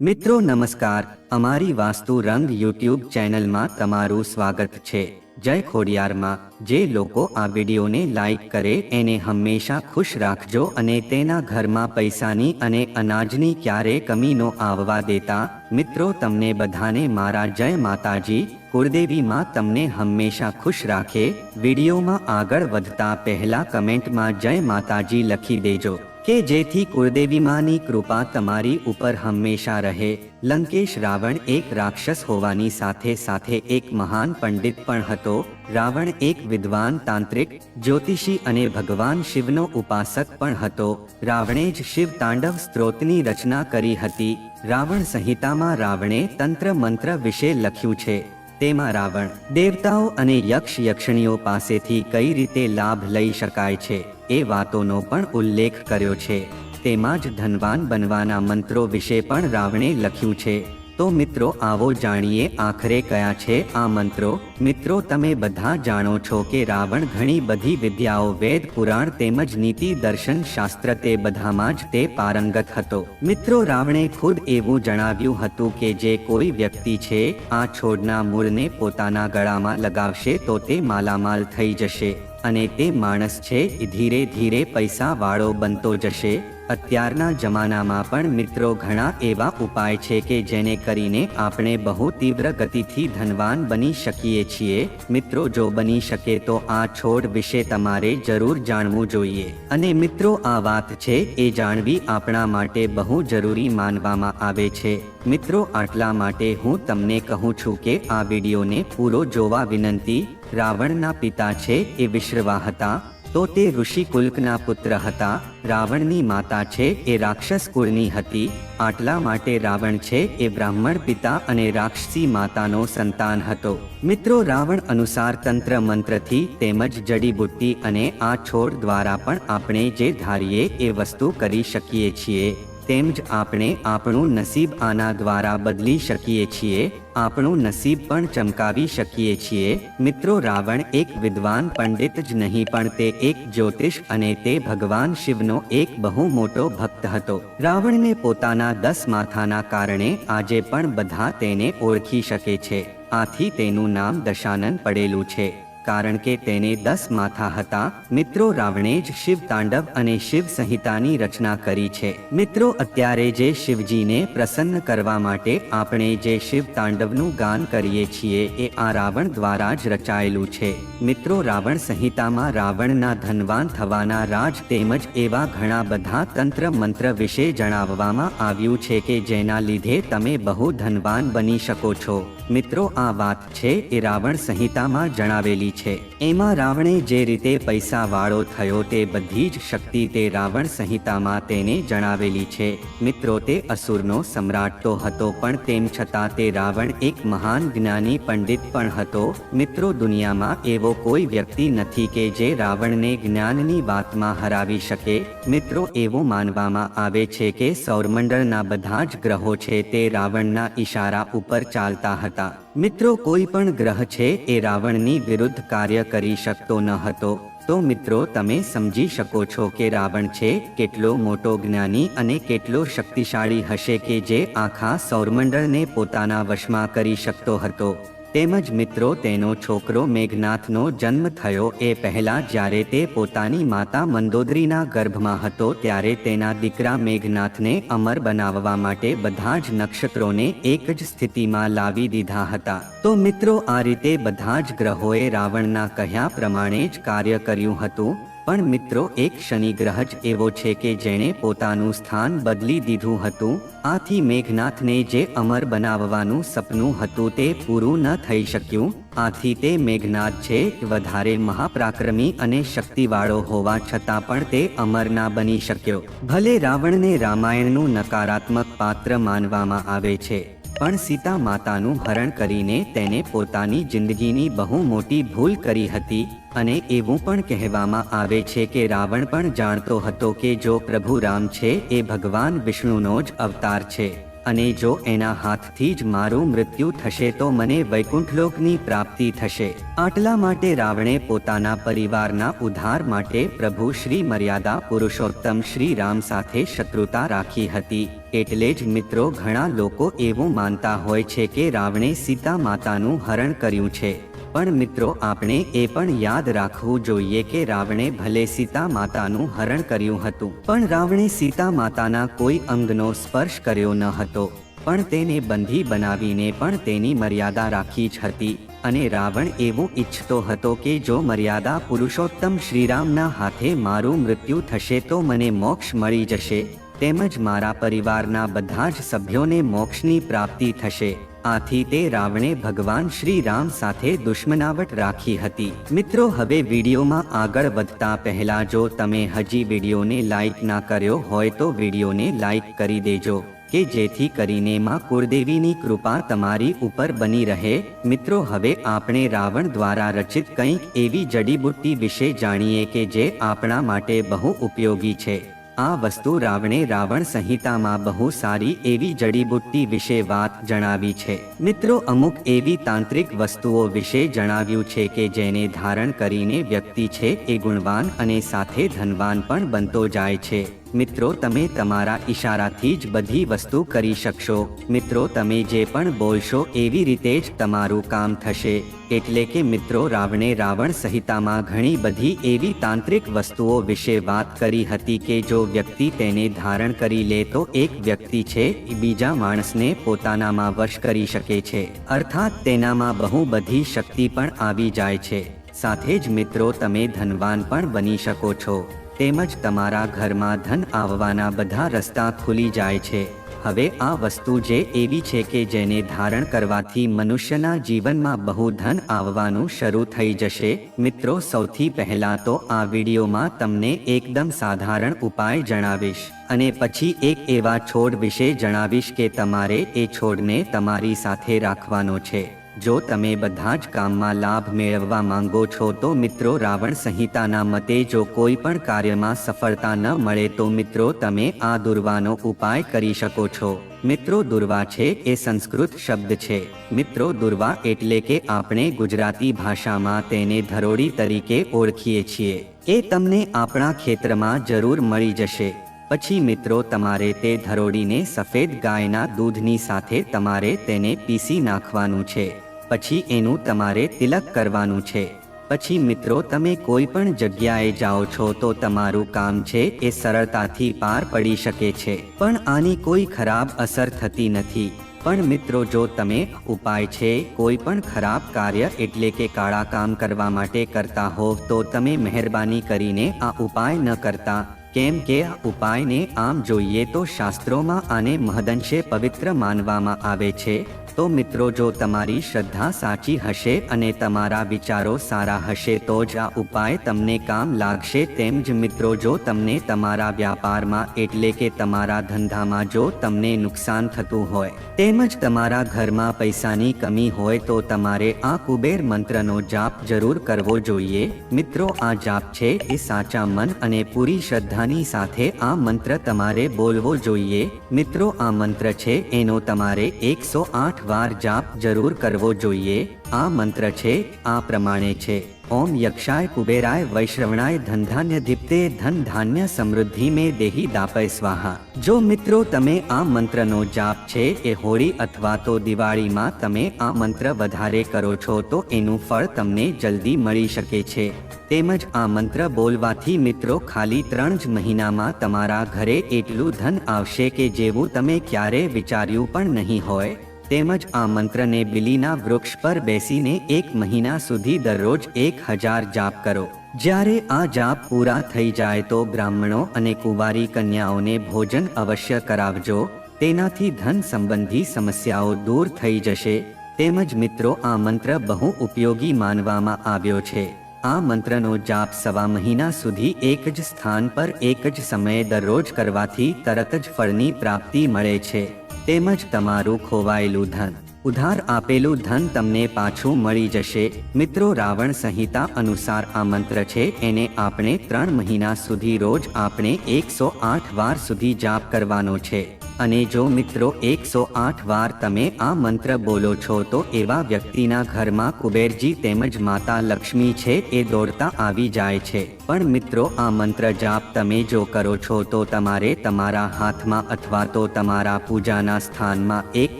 મિત્રો નમસ્કાર, અમારી વાસ્તુ રંગ યુટ્યુબ ચેનલમાં તમારું સ્વાગત છે। જય ખોડિયારમાં। જે લોકો આ વિડીયોને લાઈક કરે એને હંમેશા ખુશ રાખજો અને તેના ઘરમાં પૈસાની અને અનાજની ક્યારે કમી ન આવવા દેતા। મિત્રો તમને બધાને મારા જય માતાજી। કુળદેવી માં તમને હંમેશા ખુશ રાખે। વિડીયોમાં આગળ વધતા પહેલા કમેન્ટમાં જય માતાજી લખી દેજો કે જેથી કુળદેવી માની કૃપા તમારી ઉપર હંમેશા રહે। લંકેશ રાવણ એક રાક્ષસ હોવાની સાથે સાથે એક મહાન પંડિત પણ હતો। રાવણ એક વિદ્વાન તાંત્રિક, જ્યોતિષી અને ભગવાન શિવનો ઉપાસક પણ હતો। રાવણે જ શિવ તાંડવ સ્ત્રોતની રચના કરી હતી। રાવણ સંહિતામાં રાવણે તંત્ર મંત્ર વિશે લખ્યું છે। તેમાં રાવણ દેવતાઓ અને યક્ષ યક્ષણીઓ પાસેથી કઈ રીતે લાભ લઈ શકાય છે એ વાતોનો પણ ઉલ્લેખ કર્યો છે। તેમાં જ ધનવાન બનવાના મંત્રો વિશે પણ રાવણે લખ્યું છે। તો મિત્રો આવો જાણીએ આખરે કયા છે આ મંત્રો। મિત્રો તમે બધા જાણો છો કે રાવણ ઘણી બધી વિદ્યાઓ, વેદ, પુરાણ તેમજ નીતિ, દર્શન, શાસ્ત્ર તે બધામાં જ તે પારંગત હતો। મિત્રો રાવણે ખુદ એવું જણાવ્યું હતું કે જે કોઈ વ્યક્તિ છે આ છોડના મૂળને પોતાના ગળામાં લગાવશે તો તે માલામાલ થઈ જશે અને તે માણસ છે એ ધીરે ધીરે પૈસા વાળો બનતો જશે। અત્યારના જમાનામાં પણ મિત્રો ઘણા એવા ઉપાય છે કે જેને કરીને આપણે બહુ તીવ્ર ગતિથી ધનવાન બની શકીએ છીએ। મિત્રો જો બની શકે તો આ છોડ વિશે તમારે જરૂર જાણવું જોઈએ અને મિત્રો આ વાત છે એ જાણવી આપણા માટે બહુ જરૂરી માનવામાં આવે છે। મિત્રો આટલા માટે હું તમને કહું છું કે આ વિડીયોને પૂરો જોવા વિનંતી। રાવણના પિતા છે એ વિશ્રવા હતા તો તે ઋષિ કુલ્કના પુત્ર હતા। રાવણની માતા છે એ રાક્ષસ કુળની હતી। આટલા માટે રાવણ છે એ બ્રાહ્મણ પિતા અને રાક્ષસી માતાનો સંતાન હતો। મિત્રો રાવણ અનુસાર તંત્ર મંત્રથી તેમજ જડીબુટ્ટી અને આ છોડ દ્વારા પણ આપણે જે ધારીએ એ વસ્તુ કરી શકીએ છીએ। તેમજ આપણે આપણું નસીબ આના દ્વારા બદલી શકીએ છીએ। આપણું નસીબ પણ ચમકાવી શકીએ છીએ। મિત્રો રાવણ એક વિદ્વાન પંડિત જ નહીં પણ તે એક જ્યોતિષ અને તે ભગવાન શિવનો એક બહુ મોટો ભક્ત હતો। રાવણને પોતાના 10 માથાના કારણે આજે પણ બધા તેને ઓળખી શકે છે। આથી તેનું નામ દશાનન પડેલું છે કારણ કે તેને 10 માથા હતા। મિત્રો રાવણે જ શિવ તાંડવ અને શિવ સંહિતાની રચના કરી છે। મિત્રો અત્યારે જે શિવજીને પ્રસન્ન કરવા માટે આપણે જે શિવ તાંડવનું ગાન કરીએ છીએ એ આ રાવણ દ્વારા જ રચાયેલું છે। મિત્રો રાવણ સંહિતામાં રાવણના ધનવાન થવાના રાજ તેમજ એવા ઘણા બધા તંત્ર મંત્ર વિશે જણાવવામાં આવ્યું છે કે જેના લીધે તમે બહુ ધનવાન બની શકો છો। મિત્રો આ વાત છે એ રાવણ સંહિતામાં જણાવેલી છે। એમાં રાવણે જે રીતે પૈસા વાળો થયો તે બધી જ શક્તિ તે રાવણ સંહિતામાં તેને જણાવેલી છે। મિત્રો તે અસુરનો સમ્રાટ તો હતો પણ તેમ છતાં તે રાવણ એક મહાન જ્ઞાની પંડિત પણ હતો। મિત્રો દુનિયામાં એવો કોઈ વ્યક્તિ નથી કે જે રાવણને જ્ઞાનની વાતમાં હરાવી શકે। મિત્રો એવું માનવામાં આવે છે કે સૌરમંડળના બધા જ ગ્રહો છે તે રાવણના ઈશારા ઉપર ચાલતા હતા। મિત્રો કોઈ પણ ગ્રહ છે એ રાવણની વિરુદ્ધ કાર્ય કરી શકતો ન હતો। તો મિત્રો તમે સમજી શકો છો કે રાવણ છે કેટલો મોટો જ્ઞાની અને કેટલો શક્તિશાળી હશે કે જે આખા સૌરમંડળને પોતાના વશમાં કરી શકતો હતો। તેમજ મિત્રો તેનો છોકરો મેઘનાથનો જન્મ થયો એ પહેલા જ્યારે તે પોતાની માતા મંદોદરીના ગર્ભમાં હતો ત્યારે તેના દીકરા મેઘનાથને અમર બનાવવા માટે બધા જ નક્ષત્રોને એક જ સ્થિતિમાં લાવી દીધા હતા। તો મિત્રો આ રીતે બધા જ ગ્રહોએ રાવણના કહ્યા પ્રમાણે જ કાર્ય કર્યું હતું। પણ મિત્રો એક શનિ ગ્રહ જ એવો છે કે જેણે પોતાનું સ્થાન બદલી દીધું હતું। આથી મેઘનાથને જે અમર બનાવવાનું સપનું હતું તે પૂરું ન થઈ શક્યું। આથી તે મેઘનાથ છે વધારે મહાપરાક્રમી અને શક્તિવાળો હોવા છતાં પણ તે અમર ના બની શક્યો। ભલે રાવણને રામાયણનું નકારાત્મક પાત્ર માનવામાં આવે છે પણ સીતા માતાનું હરણ કરીને તેને પોતાની જિંદગીની બહુ મોટી ભૂલ કરી હતી અને એવું પણ કહેવામાં આવે છે કે રાવણ પણ જાણતો હતો કે જો પ્રભુ રામ છે એ ભગવાન વિષ્ણુનો જ અવતાર છે। અને જો એના હાથથી જ મારું મૃત્યુ થશે તો મને વૈકુંઠલોકની પ્રાપ્તિ થશે. આટલા માટે રાવણે પોતાના પરિવારના ઉદ્ધાર માટે પ્રભુ શ્રી મર્યાદા પુરુષોત્તમ શ્રી રામ સાથે શત્રુતા રાખી હતી. એટલે જ મિત્રો ઘણા લોકો એવું માનતા હોય છે કે રાવણે સીતા માતાનું હરણ કર્યું છે. પણ મિત્રો આપણે એ પણ યાદ રાખવું જોઈએ કે રાવણે ભલે સીતા માતાનું હરણ કર્યું હતું, પણ રાવણે સીતા માતાના કોઈ અંગનો સ્પર્શ કર્યો ન હતો, પણ તેને બંધી બનાવીને પણ તેની મર્યાદા રાખી જ હતી. અને રાવણ એવું ઈચ્છતો હતો કે જો મર્યાદા પુરુષોત્તમ શ્રીરામના હાથે મારું મૃત્યુ થશે તો મને મોક્ષ મળી જશે, તેમજ મારા પરિવારના બધા જ સભ્યોને મોક્ષની પ્રાપ્તિ થશે. આથી તે રાવણે ભગવાન શ્રી રામ સાથે દુશ્મનાવટ રાખી હતી. મિત્રો હવે વિડીયોમાં આગળ વધતા પહેલા જો તમે હજી વિડીયોને લાઈક ના કર્યો હોય તો વિડીયોને લાઈક કરી દેજો કે જેથી કરીને માં કુળદેવીની કૃપા તમારી ઉપર બની રહે. મિત્રો હવે આપણે રાવણ દ્વારા રચિત કંઈક એવી જડીબુટ્ટી વિશે જાણીએ કે જે આપણા માટે બહુ ઉપયોગી છે. આ વસ્તુ રાવણે રાવણ સંહિતામાં બહુ સારી એવી જડીબુટ્ટી વિશે વાત જણાવી છે. મિત્રો અમુક એવી તાંત્રિક વસ્તુઓ વિશે જણાવ્યું છે કે જેને ધારણ કરીને વ્યક્તિ છે એ ગુણવાન અને સાથે ધનવાન પણ બનતો જાય છે. મિત્રો તમે તમારા ઈશારાથી જ બધી વસ્તુ કરી શકશો. મિત્રો તમે જે પણ બોલશો એવી રીતે જ તમારું કામ થશે. એટલે કે મિત્રો રાવણે રાવણ સંહિતામાં ઘણી બધી એવી તાંત્રિક વસ્તુઓ વિશે વાત કરી હતી કે જો વ્યક્તિ તેને ધારણ કરી લે તો એક વ્યક્તિ છે એ બીજા માણસને પોતાનામાં વશ કરી શકે છે. અર્થાત તેનામાં બહુ બધી શક્તિ પણ આવી જાય છે. સાથે જ મિત્રો તમે ધનવાન પણ બની શકો છો. તેમજ તમારા ઘરમાં ધન આવવાના બધા રસ્તા ખુલી જાય છે. હવે આ વસ્તુ જે એવી છે કે જેને ધારણ કરવાથી મનુષ્યના જીવનમાં બહુ ધન આવવાનું શરૂ થઈ જશે. મિત્રો સૌથી પહેલા તો આ વિડીયોમાં તમને એકદમ સાધારણ ઉપાય જણાવીશ અને પછી એક એવા છોડ વિશે જણાવીશ કે તમારે એ છોડને તમારી સાથે રાખવાનો છે. જો તમે બધા જ કામમાં લાભ મેળવવા માંગો છો તો મિત્રો રાવણ સંહિતાના મતે જો કોઈ પણ કાર્યમાં સફળતા ન મળે તો મિત્રો તમે આ દુર્વાનો ઉપાય કરી શકો છો. મિત્રો દુર્વા છે એ સંસ્કૃત શબ્દ છે. મિત્રો દુર્વા એટલે કે આપણે ગુજરાતી ભાષામાં તેને ધરોડી તરીકે ઓળખીએ છીએ. એ તમને આપણા ખેતરમાં જરૂર મળી જશે. પછી મિત્રો તમારે તે ધરોડીને સફેદ ગાયના દૂધની સાથે તમારે તેને પીસી નાખવાનું છે. પછી એનું તમારે તિલક કરવાનું છે. પછી મિત્રો તમે કોઈ પણ જગ્યાએ જાઓ છો તો તમારું કામ છે એ સરળતાથી પાર પડી શકે છે. પણ આની કોઈ ખરાબ અસર થતી નથી. પણ મિત્રો જો તમે ઉપાય છે કોઈ પણ ખરાબ કાર્ય એટલે કે કાળા કામ કરવા માટે કરતા હોવ તો તમે મહેરબાની કરીને આ ઉપાય ન કરતા. કેમ કે આ ઉપાયને આમ જોઈએ તો શાસ્ત્રોમાં આને મહદંશે પવિત્ર માનવામાં આવે છે. તો મિત્રો જો તમારી શ્રદ્ધા સાચી હશે અને તમારા વિચારો સારા હશે તો જ આ ઉપાય તમને કામ લાગશે. તેમ જ મિત્રો જો તમને તમારા વ્યાપારમાં એટલે કે તમારા ધંધામાં જો તમને નુકસાન થતું હોય તેમજ તમારા ઘરમાં પૈસાની કમી હોય તો તમારે આ કુબેર મંત્રનો જાપ જરૂર કરવો જોઈએ. મિત્રો આ જાપ છે એ સાચા મન અને પૂરી શ્રદ્ધાની સાથે આ મંત્ર તમારે બોલવો જોઈએ. મિત્રો આ મંત્ર છે એનો તમારે 108 વાર જાપ જરૂર કરવો જોઈએ. આ મંત્ર છે આ પ્રમાણે છે: ઓમ યક્ષાય કુબેરાય વૈશ્રવણાય ધનધાન્ય દીપ્તે ધન ધાન્ય સમૃદ્ધિ મે દેહી દાપય સ્વાહા. જો મિત્રો તમે આ મંત્રનો જાપ છે એ હોળી અથવા તો દિવાળીમાં તમે આ મંત્ર વધારે કરો છો તો એનું ફળ તમને જલ્દી મળી શકે છે. તેમજ આ મંત્ર બોલવાથી મિત્રો ખાલી 3 જ મહિનામાં તમારા ઘરે એટલું ધન આવશે કે જેવું તમે ક્યારે વિચાર્યું પણ નહીં હોય. તેમજ આ મંત્રને બિલીના વૃક્ષ પર બેસીને 1 મહિના સુધી દરરોજ 1000 જાપ કરો. જ્યારે આ જાપ પૂરા થઈ જાય તો બ્રાહ્મણો અને કુંવારી કન્યાઓને ભોજન અવશ્ય કરાવજો. તેનાથી ધન સંબંધી સમસ્યાઓ દૂર થઈ જશે. તેમજ મિત્રો આ મંત્ર બહુ ઉપયોગી માનવામાં આવ્યો છે. આ મંત્રનો જાપ 1.5 મહિના સુધી એક જ સ્થાન પર એક જ સમયે દરરોજ કરવાથી તરત જ ફળની પ્રાપ્તિ મળે છે. તેમજ તમારું ખોવાયેલું ધન, ઉધાર આપેલું ધન તમને પાછું મળી જશે. મિત્રો રાવણ સંહિતા અનુસાર આ મંત્ર છે એને આપણે 3 મહિના સુધી રોજ આપણે 108 વાર સુધી જાપ કરવાનો છે. અને જો મિત્રો 108 વાર તમે આ મંત્ર બોલો છો તો એવા વ્યક્તિના ઘરમાં કુબેરજી તેમજ માતા લક્ષ્મી છે એ દોડતા આવી જાય છે. પણ મિત્રો આ મંત્ર જાપ તમે જો કરો છો તો તમારે તમારા હાથમાં અથવા તો તમારા પૂજાના સ્થાનમાં એક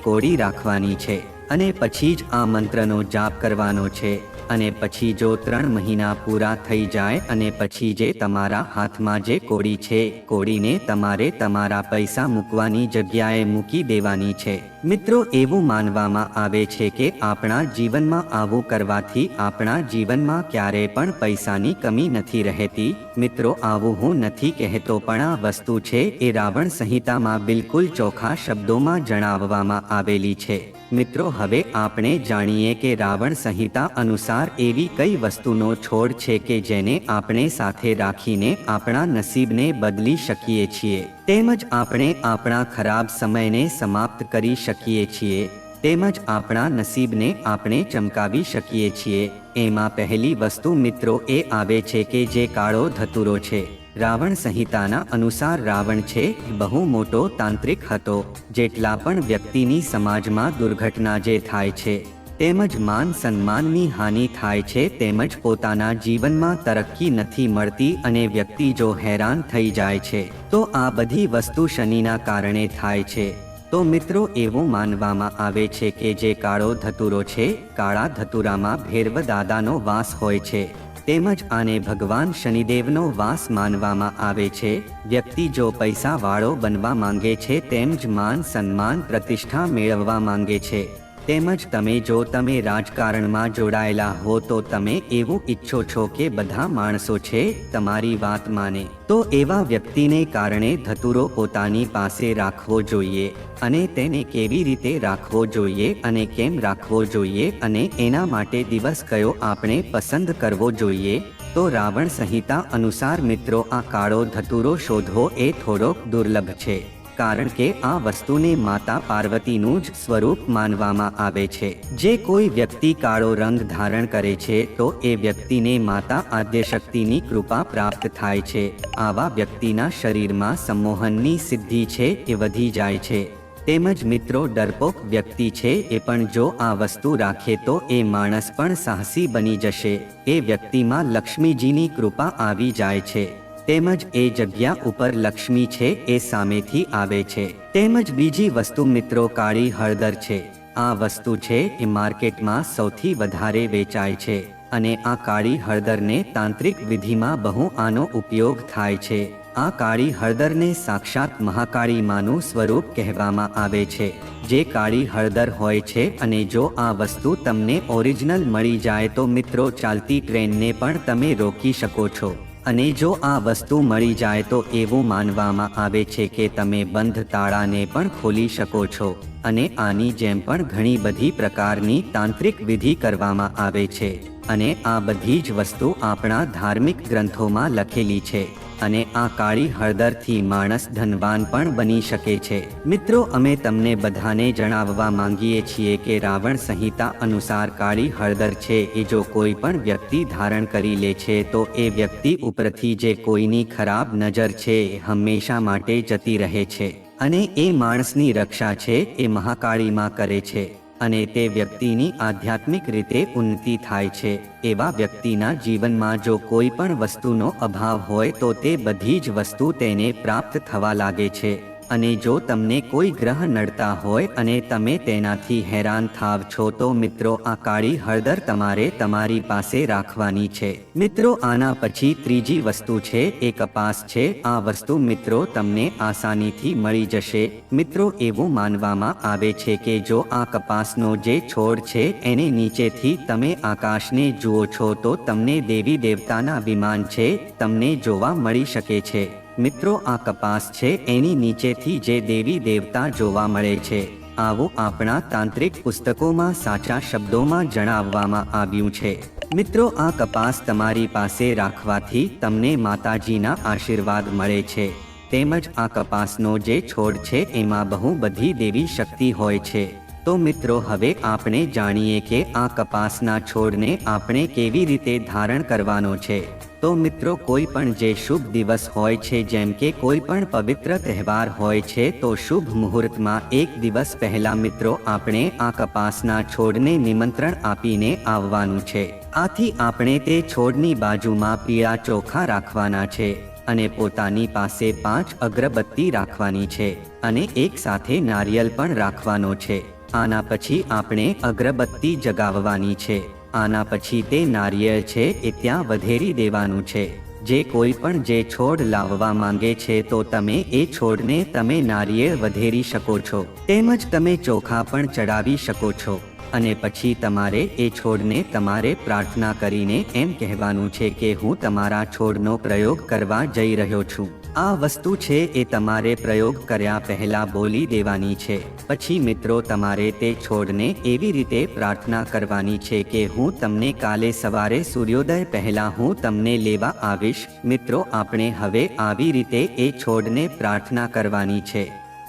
કોડી રાખવાની છે અને પછી જ આ મંત્રનો જાપ કરવાનો છે. અને પછી જો 3 મહિના પૂરા થઈ જાય અને પછી જે તમારા હાથમાં જે કોડી છે કોડીને તમારે તમારા પૈસા મૂકવાની જગ્યાએ મૂકી દેવાની છે. મિત્રો એવું માનવામાં આવે છે કે આપણા જીવનમાં આવું કરવાથી આપણા જીવનમાં ક્યારે પણ પૈસાની કમી નથી રહેતી. મિત્રો આવું હું નથી કહેતો, પણ આ વસ્તુ છે એ રાવણ સંહિતામાં બિલકુલ ચોખ્ખા શબ્દોમાં જણાવવામાં આવેલી છે. મિત્રો હવે આપણે જાણીએ કે રાવણ સંહિતા અનુસાર એવી કઈ વસ્તુનો છોડ છે કે જેને આપણે સાથે રાખીને આપણા નસીબને બદલી શકીએ છીએ, તેમજ આપણે આપણા ખરાબ સમયને સમાપ્ત કરી શકીએ છીએ, તેમજ આપણા નસીબને આપણે ચમકાવી શકીએ છીએ. એમાં પહેલી વસ્તુ મિત્રો એ આવે છે કે જે કાળો ધતુરો છે. રાવણ સંહિતાના અનુસાર રાવણ છે બહુ મોટો તાંત્રિક હતો. જેટલા પણ વ્યક્તિની સમાજમાં દુર્ઘટના જે થાય છે, તેમજ માન સન્માનની હાનિ થાય છે, તેમજ પોતાના જીવનમાં તરક્કી નથી મળતી અને વ્યક્તિ જો હેરાન થઈ જાય છે તો આ બધી વસ્તુ શનિના કારણે થાય છે. તો મિત્રો એવું માનવામાં આવે છે કે જે કાળો ધતુરો છે, કાળા ધતુરામાં ભૈરવ દાદાનો વાસ હોય છે, તેમજ આને ભગવાન શનિદેવનો વાસ માનવામાં આવે છે. વ્યક્તિ જો પૈસાવાળો બનવા માંગે છે, તેમજ માન સન્માન પ્રતિષ્ઠા મેળવવા માંગે છે, તેમજ તમે રાજકારણમાં જોડાયેલા હો તો તમે એવું ઈચ્છો છો કે બધા માણસો છે તમારી વાત માને, તો એવા વ્યક્તિને કારણે ધતુરો પોતાની પાસે રાખવો જોઈએ. અને તેને કેવી રીતે રાખવો જોઈએ અને કેમ રાખવો જોઈએ અને એના માટે દિવસ કયો આપણે પસંદ કરવો જોઈએ, તો રાવણ સંહિતા અનુસાર મિત્રો આ કાળો ધતુરો શોધવો એ થોડોક દુર્લભ છે. કારણ કે આ વસ્તુને માતા પાર્વતીનું જ સ્વરૂપ માનવામાં આવે છે. જે કોઈ વ્યક્તિ કાળો રંગ ધારણ કરે છે તો એ વ્યક્તિને માતા આદ્યશક્તિની કૃપા પ્રાપ્ત થાય છે. આવા વ્યક્તિના શરીરમાં સંમોહનની સિદ્ધિ છે એ વધી જાય છે. તેમજ મિત્રો ડરપોક વ્યક્તિ છે એ પણ જો આ વસ્તુ રાખે તો એ માણસ પણ સાહસી બની જશે. એ વ્યક્તિમાં લક્ષ્મીજીની કૃપા આવી જાય છે, તેમજ એ જગ્યા ઉપર લક્ષ્મી છે એ સામેથી આવે છે. તેમજ બીજી વસ્તુ મિત્રો કાળી હળદર છે. આ વસ્તુ છે એ માર્કેટમાં સૌથી વધારે વેચાય છે અને આ કાળી હળદરને તાંત્રિક વિધિમાં બહુ આનો ઉપયોગ થાય છે. આ કાળી હળદરને સાક્ષાત મહાકાળી માનું સ્વરૂપ કહેવામાં આવે છે. જે કાળી હળદર હોય છે અને જો આ વસ્તુ તમને ઓરિજિનલ મળી જાય તો મિત્રો ચાલતી ટ્રેનને પણ તમે રોકી શકો છો. અને જો આ વસ્તુ મળી જાય તો એવું માનવામાં આવે છે કે તમે બંધ તાળાને પણ ખોલી શકો છો. અને આની જેમ પણ ઘણી બધી પ્રકારની તાંત્રિક વિધિ કરવામાં આવે છે અને આ બધી જ વસ્તુ આપણા ધાર્મિક ગ્રંથોમાં લખેલી છે. અને આ કાળી હળદરથી માણસ ધનવાન પણ બની શકે છે. મિત્રો અમે તમને બધાને જણાવવા માંગીએ છીએ કે રાવણ સંહિતા અનુસાર કાળી હળદર છે એ જો કોઈ પણ વ્યક્તિ ધારણ કરી લે છે તો એ વ્યક્તિ ઉપરથી જે કોઈની ખરાબ નજર છે એ હંમેશા માટે જતી રહે છે અને એ માણસની રક્ષા છે એ મહાકાળીમાં કરે છે અને તે વ્યક્તિની આધ્યાત્મિક રીતે ઉન્નતિ થાય છે. એવા વ્યક્તિના જીવનમાં જો કોઈ પણ વસ્તુનો અભાવ હોય તો તે બધી જ વસ્તુ તેને પ્રાપ્ત થવા લાગે છે. અને જો તમને કોઈ ગ્રહ નડતા હોય અને તમે તેનાથી હેરાન થાવ છો તો મિત્રો આ કાળી હળદર તમારે તમારી પાસે રાખવાની છે. મિત્રો આના પછી ત્રીજી વસ્તુ છે એ કપાસ છે. આ વસ્તુ મિત્રો તમને આસાનીથી મળી જશે. મિત્રો એવું માનવામાં આવે છે કે જો આ કપાસનો જે છોડ છે એને નીચેથી તમે આકાશને જુઓ છો તો તમને દેવી દેવતાના વિમાન છે તમને જોવા મળી શકે છે. મિત્રો આ કપાસ છે એની નીચેથી જે દેવી દેવતા જોવા મળે છે. આવું આપણા તાંત્રિક પુસ્તકોમાં સાચા શબ્દોમાં જણાવવામાં આવ્યું છે. મિત્રો આ કપાસ તમારી પાસે રાખવાથી તમને માતાજીના આશીર્વાદ મળે છે. તેમજ આ કપાસનો જે છોડ છે એમાં બહુ બધી દેવી શક્તિ હોય છે. તો મિત્રો હવે આપણે જાણીએ કે આ કપાસના છોડને આપણે કેવી રીતે ધારણ કરવાનો છે. તો મિત્રો કોઈ પણ જે શુભ દિવસ હોય છે, જેમ કે કોઈ પણ પવિત્ર તહેવાર હોય છે, તો શુભ મુહૂર્તમાં એક દિવસ પહેલા મિત્રો આપણે આ કપાસના છોડને નિમંત્રણ આપીને આવવાનું છે। આથી આપણે તે છોડની બાજુમાં પીળા ચોખા રાખવાના છે અને પોતાની પાસે 5 અગરબત્તી રાખવાની છે અને એક સાથે નારિયેલ પણ રાખવાનો છે। આના પછી આપણે અગરબત્તી જગાવવાની છે। આના પછી તે નારિયેળ છે એ ત્યાં વધેરી દેવાનું છે। જે કોઈ પણ જે છોડ લાવવા માંગે છે તો તમે એ છોડને તમે નારિયેળ વધેરી શકો છો, તેમજ તમે ચોખા પણ ચડાવી શકો છો। અને પછી તમારે એ છોડને તમારે પ્રાર્થના કરીને એમ કહેવાનું છે કે હું તમારા છોડનો પ્રયોગ કરવા જઈ રહ્યો છું। આ વસ્તુ છે એ તમારે પ્રયોગ કર્યા પહેલા બોલી દેવાની છે। પછી મિત્રો તમારે તે છોડને એવી રીતે પ્રાર્થના કરવાની છે કે હું તમને કાલે સવારે સૂર્યોદય પહેલા હું તમને લેવા આવીશ। મિત્રો આપણે હવે આવી રીતે એ છોડને પ્રાર્થના કરવાની છે।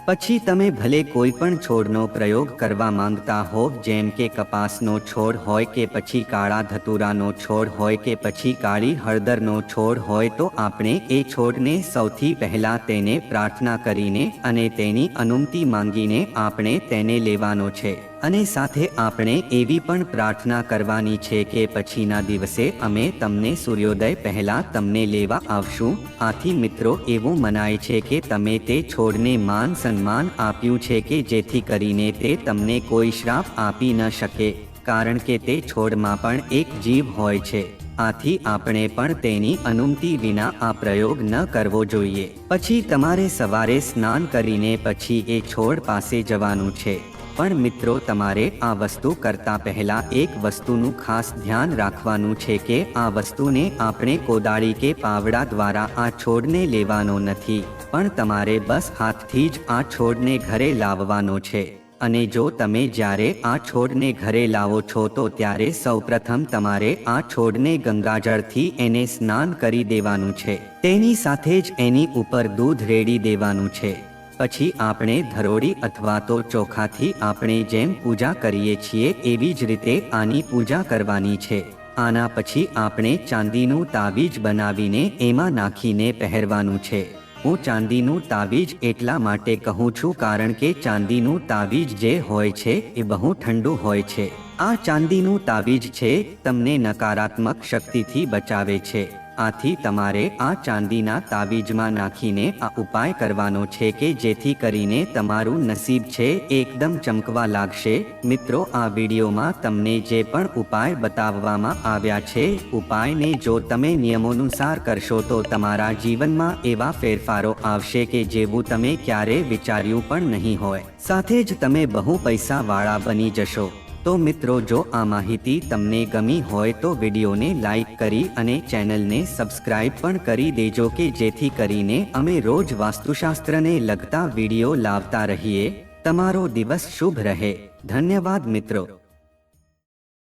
પછી તમે ભલે કોઈ પણ છોડનો પ્રયોગ કરવા માંગતા હો, જેમ કે કપાસનો છોડ હોય કે પછી કાળા ધતુરાનો છોડ હોય કે પછી કાળી હળદરનો છોડ હોય, તો આપણે એ છોડને સૌથી પહેલા તેને પ્રાર્થના કરીને અને તેની અનુમતિ માંગીને આપણે તેને લેવાનો છે। અને સાથે આપણે એવી પણ પ્રાર્થના કરવાની છે કે પછીના દિવસે અમે તમને સૂર્યોદય પહેલા તમને લેવા આવશું। આથી મિત્રો એવું મનાય છે કે તમે તે છોડને માન સન્માન આપ્યું છે કે જેથી કરીને તે તમને કોઈ શ્રાપ આપી ન શકે, કારણ કે તે છોડમાં પણ એક જીવ હોય છે। આથી આપણે પણ તેની અનુમતિ વિના આ પ્રયોગ ન કરવો જોઈએ। પછી તમારે સવારે સ્નાન કરીને પછી એ છોડ પાસે જવાનું છે। પણ મિત્રો તમારે આ વસ્તુ કરતા પહેલા એક વસ્તુનું ખાસ ધ્યાન રાખવાનું છે કે આ વસ્તુને આપણે કોદાળી કે પાવડા દ્વારા આ છોડને લેવાનો નથી, પણ તમારે બસ હાથથી જ આ છોડને ઘરે લાવવાનો છે। અને જો તમે જ્યારે આ છોડને ઘરે લાવો છો તો ત્યારે સૌપ્રથમ તમારે આ છોડને ગંગાજળથી એને સ્નાન કરી દેવાનું છે। તેની સાથે જ એની ઉપર દૂધ રેડી દેવાનું છે। પછી આપણે ધરોડી અથવા તો ચોખાથી આપણે જેમ પૂજા કરીએ છીએ એવી જ રીતે આની પૂજા કરવાની છે। આના પછી આપણે ચાંદીનું તાવીજ બનાવીને એમાં નાખીને પહેરવાનું છે। હું ચાંદીનું તાવીજ એટલા માટે કહું છું કારણ કે ચાંદીનું તાવીજ જે હોય છે એ બહુ ઠંડુ હોય છે। આ ચાંદીનું તાવીજ છે તમને નકારાત્મક શક્તિથી બચાવે છે। આથી તમારે આ ચાંદીના તાવીજમાં નાખીને આ ઉપાય કરવાનો છે કે જેથી કરીને તમારું નસીબ છે એકદમ ચમકવા લાગશે। મિત્રો આ વિડીયોમાં તમને જે પણ ઉપાય બતાવવામાં આવ્યા છે, ઉપાયને જો તમે નિયમોનુસાર કરશો તો તમારા જીવનમાં એવા ફેરફારો આવશે કે જેવું તમે ક્યારે વિચાર્યું પણ નહીં હોય। સાથે જ તમે બહુ પૈસાવાળા બની જશો। તો મિત્રો જો આ માહિતી તમને ગમી હોય તો વિડીયોને લાઈક કરી અને ચેનલને સબસ્ક્રાઇબ પણ કરી દેજો કે જેથી કરીને અમે રોજ વાસ્તુશાસ્ત્રને લગતા વિડીયો લાવતા રહીએ। તમારો દિવસ શુભ રહે। ધન્યવાદ મિત્રો।